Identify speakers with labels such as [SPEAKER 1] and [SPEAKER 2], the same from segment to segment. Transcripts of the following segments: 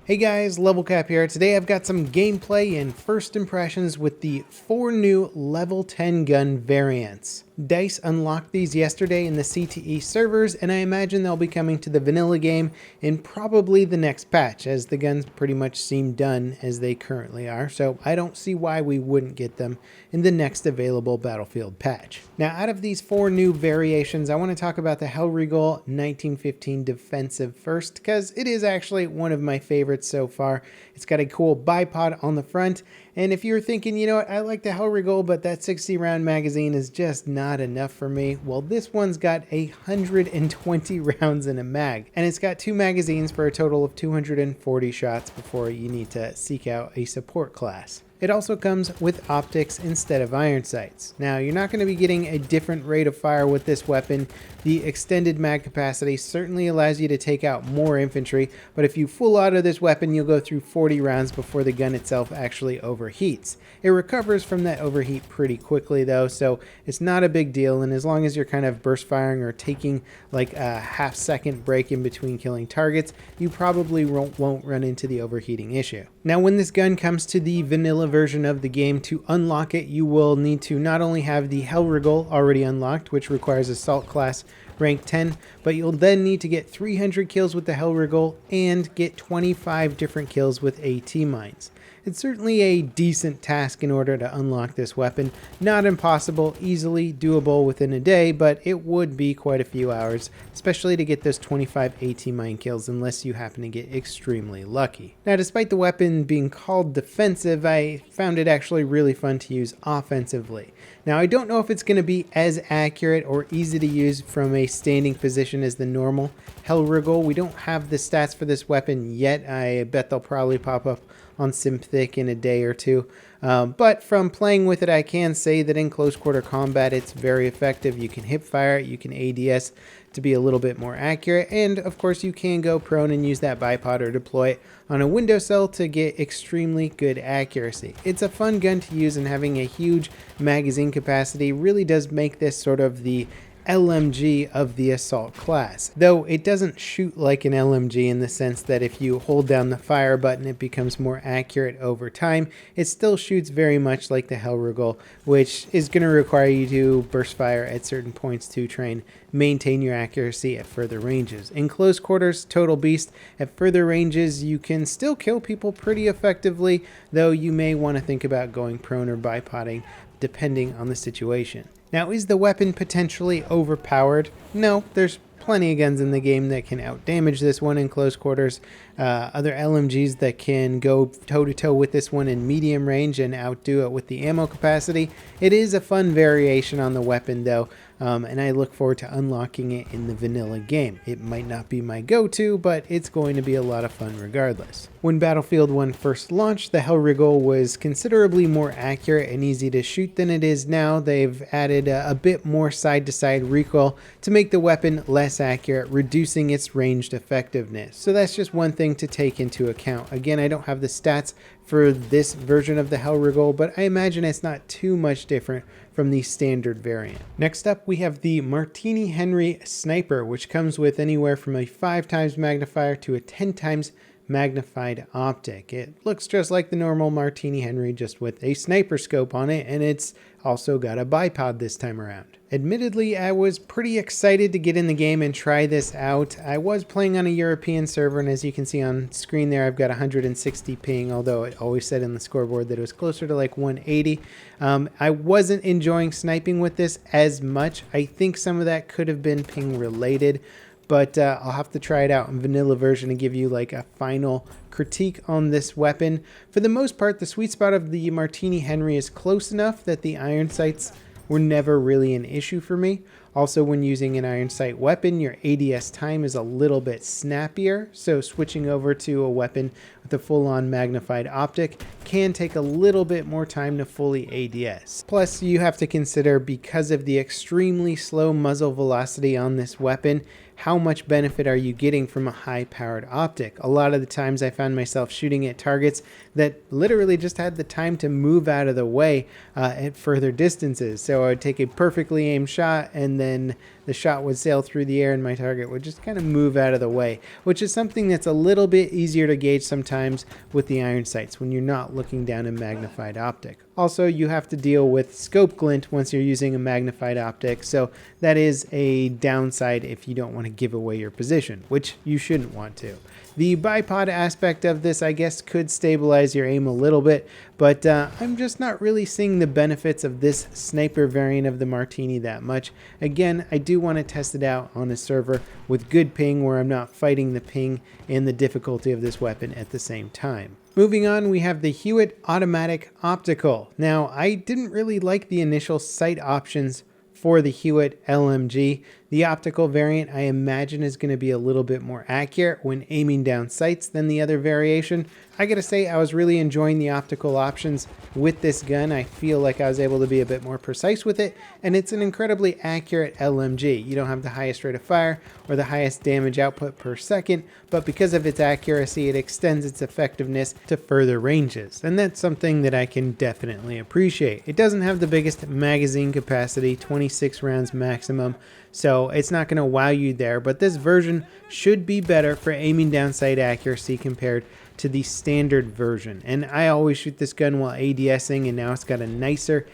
[SPEAKER 1] Hey guys, Level Cap here. Today I've got some gameplay and first impressions with the 4 new level 10 gun variants. DICE unlocked these yesterday in the CTE servers, and I imagine they'll be coming to the vanilla game in probably the next patch, as the guns pretty much seem done as they currently are, so I don't see why we wouldn't get them in the next available Battlefield patch. Now, out of these 4 new variations, I want to talk about the Hellriegel 1915 Defensive first, because it is actually one of my favorites so far. It's got a cool bipod on the front, and if you're thinking, you know what, I like the Hellriegel, but that 60 round magazine is just not enough for me, well, this one's got 120 rounds in a mag, and it's got 2 magazines for a total of 240 shots before you need to seek out a support class. It also comes with optics instead of iron sights. Now, you're not going to be getting a different rate of fire with this weapon. The extended mag capacity certainly allows you to take out more infantry, but if you full auto this weapon, you'll go through 40 rounds before the gun itself actually overheats. It recovers from that overheat pretty quickly though, so it's not a big deal, and as long as you're kind of burst firing or taking like a half-second break in between killing targets, you probably won't run into the overheating issue. Now, when this gun comes to the vanilla version of the game, to unlock it, you will need to not only have the Hellriegel already unlocked, which requires Assault Class rank 10, but you'll then need to get 300 kills with the Hellriegel and get 25 different kills with AT mines. It's certainly a decent task in order to unlock this weapon. Not impossible, easily doable within a day, but it would be quite a few hours, especially to get those 25 AT mine kills unless you happen to get extremely lucky. Now, despite the weapon being called defensive, I found it actually really fun to use offensively. Now, I don't know if it's going to be as accurate or easy to use from a standing position as the normal Hellriegel. We don't have the stats for this weapon yet. I bet they'll probably pop up on Simthic in a day or two. But from playing with it, I can say that in close quarter combat, it's very effective. You can hip fire it, you can ADS to be a little bit more accurate, and of course you can go prone and use that bipod or deploy it on a windowsill to get extremely good accuracy. It's a fun gun to use, and having a huge magazine capacity really does make this sort of the LMG of the assault class, though it doesn't shoot like an LMG in the sense that if you hold down the fire button it becomes more accurate over time. It still shoots very much like the Hellriegel, which is going to require you to burst fire at certain points to try and maintain your accuracy at further ranges. In close quarters, total beast. At further ranges, you can still kill people pretty effectively, though you may want to think about going prone or bipoding depending on the situation. Now, is the weapon potentially overpowered? No, there's plenty of guns in the game that can outdamage this one in close quarters. Other LMGs that can go toe-to-toe with this one in medium range and outdo it with the ammo capacity. It is a fun variation on the weapon though, and I look forward to unlocking it in the vanilla game. It might not be my go-to, but it's going to be a lot of fun regardless. When Battlefield 1 first launched, the Hellriegel was considerably more accurate and easy to shoot than it is now. They've added a bit more side-to-side recoil to make the weapon less accurate, reducing its ranged effectiveness. So that's just one thing to take into account. Again, I don't have the stats for this version of the Hellriegel, but I imagine it's not too much different from the standard variant. Next up, we have the Martini Henry Sniper, which comes with anywhere from a 5x magnifier to a 10x magnified optic. It looks just like the normal Martini Henry, just with a sniper scope on it, and it's also got a bipod this time around. Admittedly, I was pretty excited to get in the game and try this out. I was playing on a European server, and as you can see on screen there, I've got 160 ping, although it always said in the scoreboard that it was closer to like 180. I wasn't enjoying sniping with this as much. I think some of that could have been ping related, but I'll have to try it out in vanilla version and give you like a final critique on this weapon. For the most part, the sweet spot of the Martini Henry is close enough that the iron sights were never really an issue for me. Also, when using an iron sight weapon, your ADS time is a little bit snappier, so switching over to a weapon with a full-on magnified optic can take a little bit more time to fully ADS. Plus, you have to consider, because of the extremely slow muzzle velocity on this weapon, how much benefit are you getting from a high-powered optic? A lot of the times I found myself shooting at targets that literally just had the time to move out of the way at further distances. So I would take a perfectly aimed shot and then the shot would sail through the air and my target would just kind of move out of the way, which is something that's a little bit easier to gauge sometimes with the iron sights when you're not looking down a magnified optic. Also, you have to deal with scope glint once you're using a magnified optic, so that is a downside if you don't want to give away your position, which you shouldn't want to. The bipod aspect of this, I guess, could stabilize your aim a little bit, but I'm just not really seeing the benefits of this sniper variant of the Martini that much. Again, I do want to test it out on a server with good ping where I'm not fighting the ping and the difficulty of this weapon at the same time. Moving on, we have the Hewitt Automatic Optical. Now, I didn't really like the initial sight options for the Hewitt LMG. The optical variant, I imagine, is going to be a little bit more accurate when aiming down sights than the other variation. I gotta say, I was really enjoying the optical options with this gun. I feel like I was able to be a bit more precise with it, and it's an incredibly accurate LMG. You don't have the highest rate of fire or the highest damage output per second, but because of its accuracy, it extends its effectiveness to further ranges, and that's something that I can definitely appreciate. It doesn't have the biggest magazine capacity, 26 rounds maximum, so it's not going to wow you there, but this version should be better for aiming down sight accuracy compared to the standard version. And I always shoot this gun while ADSing, and now it's got a nicer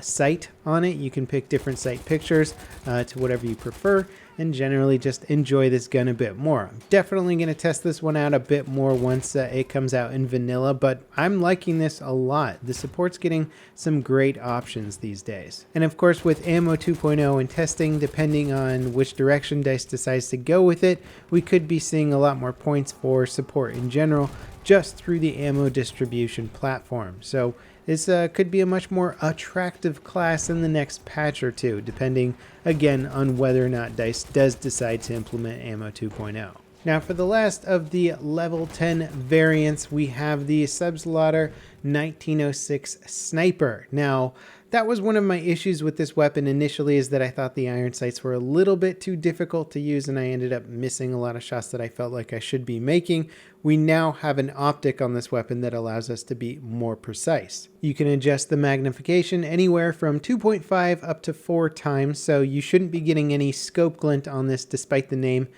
[SPEAKER 1] sight on it. You can pick different sight pictures to whatever you prefer, and generally just enjoy this gun a bit more. I'm definitely going to test this one out a bit more once it comes out in vanilla, but I'm liking this a lot. The support's getting some great options these days. And of course, with Ammo 2.0 and testing, depending on which direction DICE decides to go with it, we could be seeing a lot more points for support in general just through the ammo distribution platform. So this could be a much more attractive class in the next patch or two, depending again on whether or not DICE does decide to implement Ammo 2.0. Now, for the last of the level 10 variants, we have the Subslaughter 1906 Sniper. Now, that was one of my issues with this weapon initially, is that I thought the iron sights were a little bit too difficult to use, and I ended up missing a lot of shots that I felt like I should be making. We now have an optic on this weapon that allows us to be more precise. You can adjust the magnification anywhere from 2.5 up to 4 times, so you shouldn't be getting any scope glint on this despite the name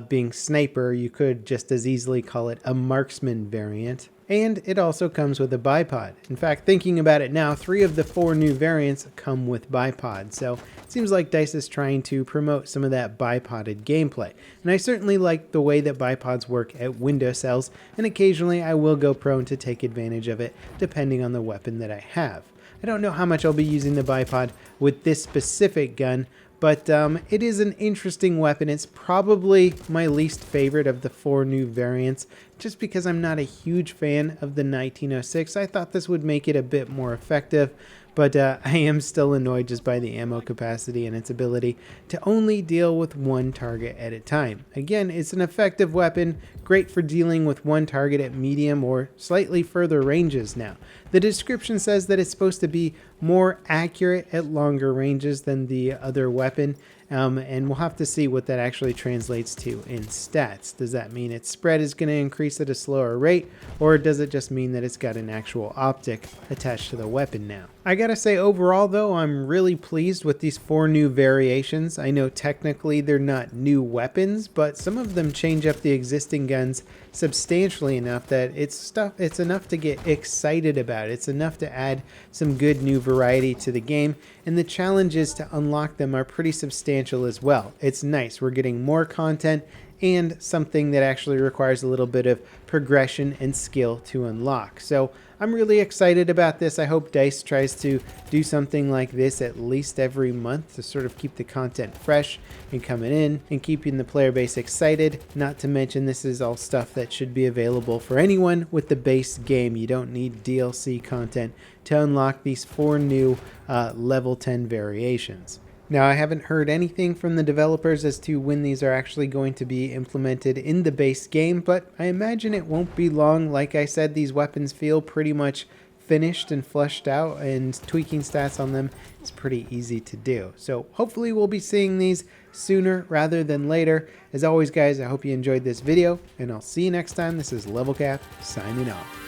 [SPEAKER 1] being Sniper. You could just as easily call it a marksman variant. And it also comes with a bipod. In fact, thinking about it now, 3 of the 4 new variants come with bipod, so it seems like DICE is trying to promote some of that bipoded gameplay. And I certainly like the way that bipods work at window cells, and occasionally I will go prone to take advantage of it, depending on the weapon that I have. I don't know how much I'll be using the bipod with this specific gun, but it is an interesting weapon. It's probably my least favorite of the 4 new variants, just because I'm not a huge fan of the 1906. I thought this would make it a bit more effective, but I am still annoyed just by the ammo capacity and its ability to only deal with 1 target at a time. Again, it's an effective weapon, great for dealing with 1 target at medium or slightly further ranges now. The description says that it's supposed to be more accurate at longer ranges than the other weapon, and we'll have to see what that actually translates to in stats. Does that mean its spread is going to increase at a slower rate, or does it just mean that it's got an actual optic attached to the weapon now? I gotta say, overall though, I'm really pleased with these 4 new variations. I know technically they're not new weapons, but some of them change up the existing guns substantially enough that it's enough to get excited about. It's enough to add some good new variety to the game, and the challenges to unlock them are pretty substantial as well. It's nice. We're getting more content and something that actually requires a little bit of progression and skill to unlock. So I'm really excited about this. I hope DICE tries to do something like this at least every month to sort of keep the content fresh and coming in and keeping the player base excited. Not to mention, this is all stuff that should be available for anyone with the base game. You don't need DLC content to unlock these 4 new level 10 variations. Now, I haven't heard anything from the developers as to when these are actually going to be implemented in the base game, but I imagine it won't be long. Like I said, these weapons feel pretty much finished and fleshed out, and tweaking stats on them is pretty easy to do. So hopefully we'll be seeing these sooner rather than later. As always, guys, I hope you enjoyed this video, and I'll see you next time. This is Level Cap signing off.